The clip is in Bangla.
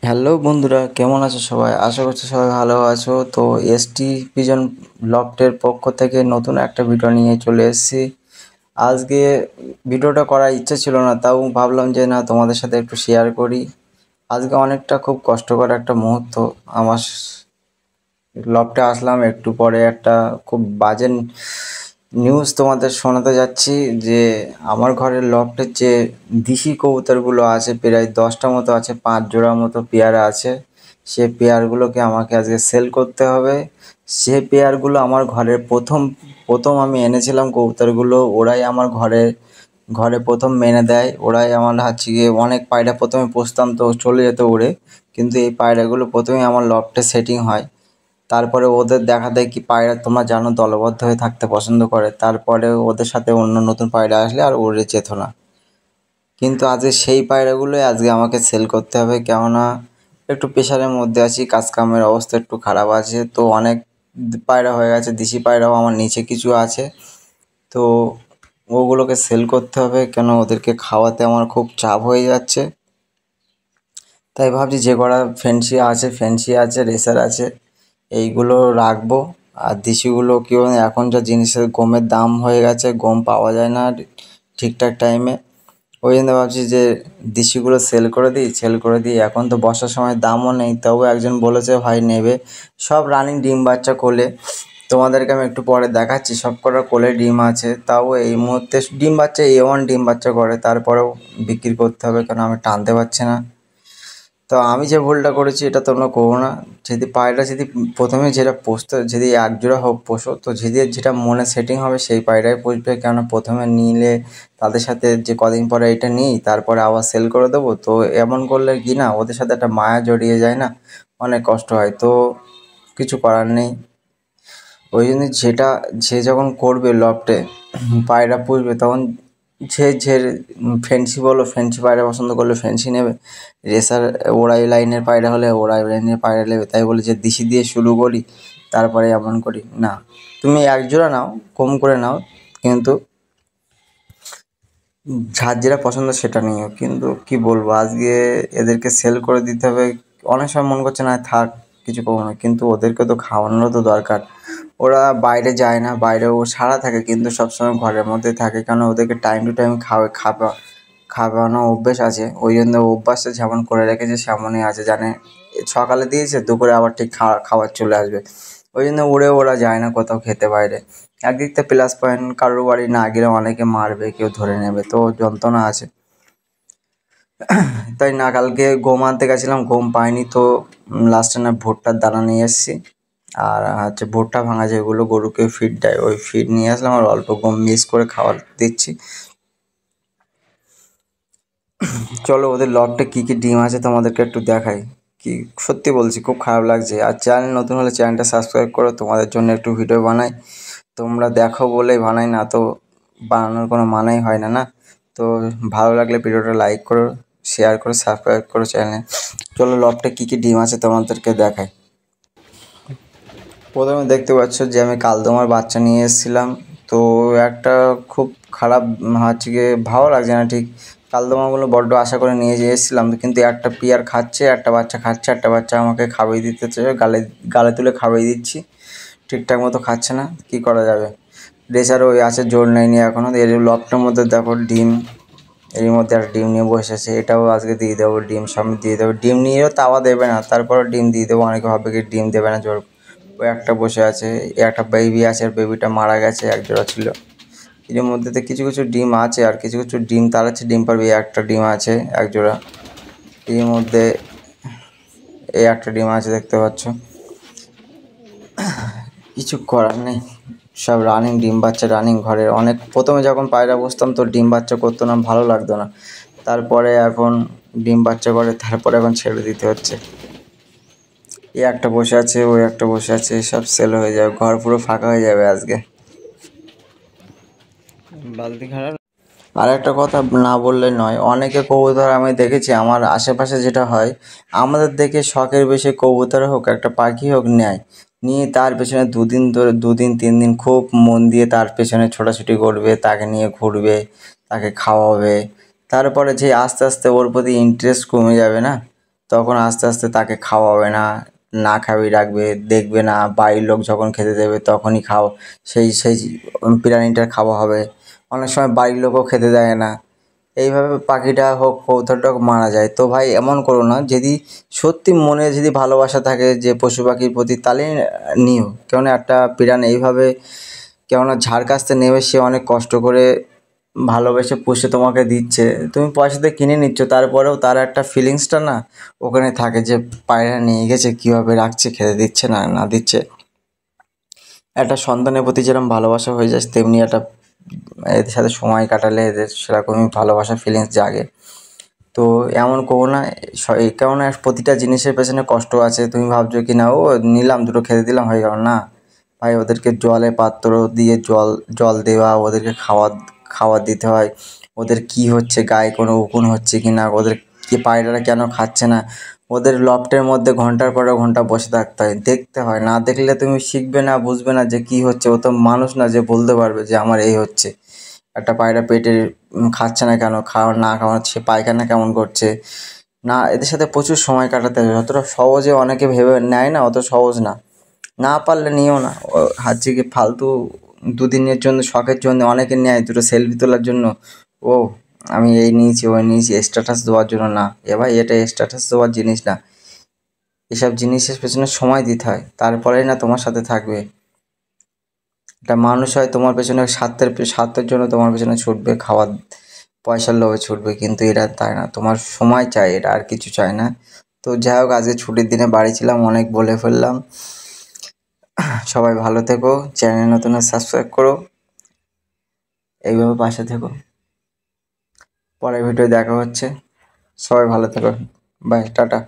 হ্যালো বন্ধুরা, কেমন আছো সবাই? আশা করছি সবাই ভালো আছো। তো এসটি পিজন লফটের পক্ষ থেকে নতুন একটা ভিডিও নিয়ে চলে এসেছি। আজকে ভিডিওটা করার ইচ্ছে ছিল না, তাও ভাবলাম যে না, তোমাদের সাথে একটু শেয়ার করি। আজকে অনেকটা খুব কষ্টকর একটা মুহূর্ত। আমার লফটে আসলাম, একটু পরে একটা খুব বাজে নিউজ তোমাদের শোনাতে যাচ্ছি যে আমার ঘরের লফটের যে দেশি কবুতরগুলো আছে প্রায় 10টা মতো আছে, 5 জোড়া মতো পেয়ারা আছে। সে পেয়ারগুলোকে আমাকে আজকে সেল করতে হবে। সে পেয়ারগুলো আমার ঘরের প্রথম প্রথম আমি এনেছিলাম কবুতরগুলো, ওরাই আমার ঘরে ঘরে প্রথম মেনে দেয়। ওরাই আমার হচ্ছে গিয়ে অনেক পায়রা প্রথমে পুষতাম তো চলে যেত উড়ে, কিন্তু এই পায়রাগুলো প্রথমে আমার লফটে সেটিং হয়। তারপরে ওদের দেখা দেয় কি, পায়রা তোমরা জানো দলবদ্ধ হয়ে থাকতে পছন্দ করে, তারপরে ওদের সাথে অন্য নতুন পায়রা আসলে আর উড়ে যেত না। কিন্তু আজকে সেই পায়রাগুলোই আজকে আমাকে সেল করতে হবে, কেননা একটু প্রেশারের মধ্যে আছি, কাজকামের অবস্থা একটু খারাপ আছে। তো অনেক পায়রা হয়ে গেছে, দেশি পায়রাও আমার নিচে কিছু আছে। তো ওগুলোকে সেল করতে হবে, কেন ওদেরকে খাওয়াতে আমার খুব চাপ হয়ে যাচ্ছে। তাই ভাবছি যে কটা ফ্যান্সি আছে, রেসার আছে, এইগুলো রাখবো। আর দেশিগুলো কী বলুন, এখন যা জিনিসের গমের দাম হয়ে গেছে, গম পাওয়া যায় না ঠিকঠাক টাইমে। ওই জন্য ভাবছি যে দেশিগুলো সেল করে দিই। এখন তো বর্ষার সময় দামও নেই, তবু একজন বলেছে ভাই নেবে। সব রানিং ডিম বাচ্চা কোলে। তোমাদেরকে আমি একটু পরে দেখাচ্ছি, সব কটা কোলে ডিম আছে। তাও এই মুহূর্তে ডিম বাচ্চা A1 ডিম বাচ্চা করে, তারপরেও বিক্রি করতে হবে, কারণ আমি টানতে পারছি না। তো আমি যে ভুলটা করেছি এটা তোমরা করো না। যদি প্রথমে যেটা পোষতে, যদি এক জোড়া হোক পোষো, তো যেটা মনে সেটিং হবে সেই পায়রাই পুষবে। কেননা প্রথমে নিলে তাদের সাথে যে কদিন পরে এটা নিই, তারপরে আবার সেল করে দেবো, তো এমন করলে কি না, ওদের সাথে একটা মায়া জড়িয়ে যায় না, অনেক কষ্ট হয়। তো কিছু করার নেই। ওই জন্য যে যখন করবে লফটে পায়রা পুষবে, তখন যে ফ্যান্সি বলো, ফ্যান্সি পায়রা পছন্দ করলে ফ্যান্সি নেবে। রেসার ওড়াই লাইনের পায়রা হলে ওড়াই লাইনের পায়রা নেবে। তাই বলে যে দেশি দিয়ে শুরু করি তারপরে এমন করি না। তুমি এক জোড়া নাও, কম করে নাও, কিন্তু যার যেটা পছন্দ সেটা নিও। কিন্তু কি বলবো, আজকে এদেরকে সেল করে দিতে হবে। অনেক সময় মন করছে না থাক, কিছু করবো না, কিন্তু ওদেরকে তো খাওয়ানোরও তো দরকার। ওরা বাইরে যায় না, বাইরে ও সারা থাকে, কিন্তু সবসময় ঘরের মধ্যে থাকে, কারণ ওদেরকে টাইম টু টাইম খাওয়ানো অভ্যেস আছে। ওই জন্য অভ্যাসটা যেমন করে রেখেছে সেমনই আছে, জানে সকালে দিয়েছে, দুপুরে আবার ঠিক খাবার চলে আসবে। ওই জন্য ওরা যায় না কোথাও খেতে বাইরে। একদিক থেকে প্লাস পয়েন্ট, কারোর বাড়ি না গেলে অনেকে মারবে, কেউ ধরে নেবে, তো যন্ত্রণা আছে। তাই না, কালকে গম আনতে গেছিলাম, গম পাইনি, তো লাস্টে না ভুট্টার দানা নিয়ে এসেছি। আর হচ্ছে ভুট্টা ভাঙা যেগুলো গরুকে ফিড দেয়, ওই ফিড নিয়ে আসলাম, আর অল্প গম মিক্স করে খাওয়ার দিচ্ছি। চলো ওদের লটে কী কী ডিম আছে তোমাদেরকে একটু দেখাই। কি সত্যি বলছি, খুব খারাপ লাগছে। আর চ্যানেল নতুন হলে চ্যানেলটা সাবস্ক্রাইব করো, তোমাদের জন্য একটু ভিডিও বানাই। তোমরা দেখো বলেই বানাই, না তো বানানোর কোনো মানেই হয় না। তো ভালো লাগলে ভিডিওটা লাইক করো, শেয়ার করো, সাবস্ক্রাইব করো চ্যানেলে। চলো লফটে কী কী ডিম আছে তোমাদেরকে দেখাই। প্রথমে দেখতে পাচ্ছ যে আমি কালদমার বাচ্চা নিয়ে এসেছিলাম। তো একটা খুব খারাপ হচ্ছে গিয়ে, ভালো লাগছে না ঠিক। কালদমাগুলো বড্ড আশা করে নিয়ে এসেছিলাম, কিন্তু একটা পিয়ার খাচ্ছে, একটা বাচ্চা খাচ্ছে, একটা বাচ্চা আমাকে খাইয়ে দিতে চাই, গালে গালে তুলে খাইয়ে দিচ্ছি, ঠিকঠাক মতো খাচ্ছে না, কি করা যাবে। রেসারও ওই আছে, জোর নেয়নি এখনও। এর লফটের মধ্যে দেখো ডিম, এর মধ্যে একটা ডিম নিয়ে বসেছে, এটাও আজকে দিয়ে দেবো, ডিম সামনে দিয়ে দেবো। ডিম নিয়েও তাওয়া দেবে না, তারপরে ডিম দিয়ে দেবো। অনেকে ভাবে কি ডিম দেবে না, জোর। ওই একটা বসে আছে, একটা বেবি আছে, আর বেবিটা মারা গেছে, এক জোড়া ছিল। এর মধ্যে তো কিছু কিছু ডিম আছে, আর কিছু কিছু ডিম তাড়াচ্ছে, ডিম পারবে। একটা ডিম আছে এক জোড়া, এর মধ্যে এই একটা ডিম আছে, দেখতে পাচ্ছ। কিছু করার নেই, সব রানিং ডিম বাচ্চা, রানিং ঘরের। অনেক প্রথমে যখন পায়রা বসতাম তো ডিম বাচ্চা করতো না, ভালো লাগতো না। তারপরে এখন ডিম বাচ্চা করে, তারপরে এখন ছেড়ে দিতে হচ্ছে। এই একটা বসে আছে, ওই একটা বসে আছে, সব সেল হয়ে যাবে, ঘর পুরো ফাঁকা হয়ে যাবে আজকে। বালতি খারাপ। আর একটা কথা না বললে নয়, অনেকে কবুতর আমি দেখেছি আমার আশেপাশে যেটা হয়, আমাদের দেখে শখের বেশি কবুতর হোক, একটা পাখি হোক, নিয়ে তার পেছনে 2 দিন ধরে, 2 দিন 3 দিন খুব মন দিয়ে তার পেছনে ছোটাছুটি করবে, তাকে নিয়ে ঘুরবে, তাকে খাওয়াবে। তারপরে যে আস্তে আস্তে ওর প্রতি ইন্টারেস্ট কমে যাবে না, তখন আস্তে আস্তে তাকে খাওয়াবে না, না খাওয়াই রাখবে, দেখবে না, বাড়ির লোক যখন খেতে দেবে তখনই খাও, সেই সেই প্রাণীটার খাওয়া হবে। অনেক সময় বাড়ির লোকও খেতে দেয় না, এইভাবে পাখিটা হোক কবুতরটা হোক মারা যায়। তো ভাই এমন করো না, যদি সত্যি মনে যদি ভালোবাসা থাকে যে পশু পাখির প্রতি, তাহলে নিও। কেননা একটা প্রাণ এইভাবে, কেননা ঝাড় কাস্তে নেবে, সে অনেক কষ্ট করে ভালোবেসে পুষে তোমাকে দিচ্ছে, তুমি পয়সা দিয়ে কিনে নিচ্ছ, তারপরেও তার একটা ফিলিংসটা না ওখানে থাকে, যে পায়রা নিয়ে গেছে, কীভাবে রাখছে, খেতে দিচ্ছে না না দিচ্ছে। একটা সন্তানের প্রতি যেরকম ভালোবাসা হয়ে যায়, তেমনি একটা এদের সাথে সময় কাটালে এদের সেরকমই ভালোবাসা ফিলিংস জাগে। তো এমন করো না, কেননা প্রতিটা জিনিসের পেছনে কষ্ট আছে। তুমি ভাবছো কি না ও নিলাম, দুটো খেতে দিলাম, হয়ে গেল না ভাই। ওদেরকে জলে পাত্র দিয়ে জল জল দেওয়া, ওদেরকে খাবার দিতে হয়। ওদের কি হচ্ছে, গায়ে কোনো উকুন হচ্ছে কি না, ওদের কি পায়রারা কেন খাচ্ছে না, ওদের লফটের মধ্যে ঘন্টার পর ঘন্টা বসে থাকতে হয়, দেখতে হয়। না দেখলে তুমি শিখবে না, বুঝবে না যে কি হচ্ছে। ও তো মানুষ না যে বলতে পারবে যে আমার এই হচ্ছে। একটা পায়রা পেটে খাচ্ছে না কেন, না খাওয়াচ্ছে, পায়খানা কেমন করছে না, এদের সাথে প্রচুর সময় কাটাতে হবে। যতটা সহজে অনেকে ভেবে নেয় না, অত সহজ না। না পারলে নিও না। হচ্ছে কি ফালতু দুদিনের জন্য, শখের জন্য অনেকে নেয় দুটো সেলফি তোলার জন্য। ও আমি এই নিয়েছি, ওই নিয়েছি, স্ট্যাটাস দেওয়ার জন্য না। এ ভাই, এটা স্ট্যাটাস দেওয়ার জিনিস না। এসব জিনিসের পেছনে সময় দিতে হয়, তারপরেই না তোমার সাথে থাকবে। একটা মানুষ হয় তোমার পেছনে স্বার্থের জন্য তোমার পেছনে ছুটবে, খাওয়ার পয়সার লোভে ছুটবে, কিন্তু এরা তাই না, তোমার সময় চাই, এটা আর কিছু চায় না। তো যাই হোক, আজকে ছুটির দিনে বাড়ি ছিলাম, অনেক বলে ফেললাম। সবাই ভালো থেকো, চ্যানেল নতুন সাবস্ক্রাইব করো, এইভাবে পাশে থেকো। পরের ভিডিও দেখা হচ্ছে, সবাই ভালো থেকো, বাই, টাটা।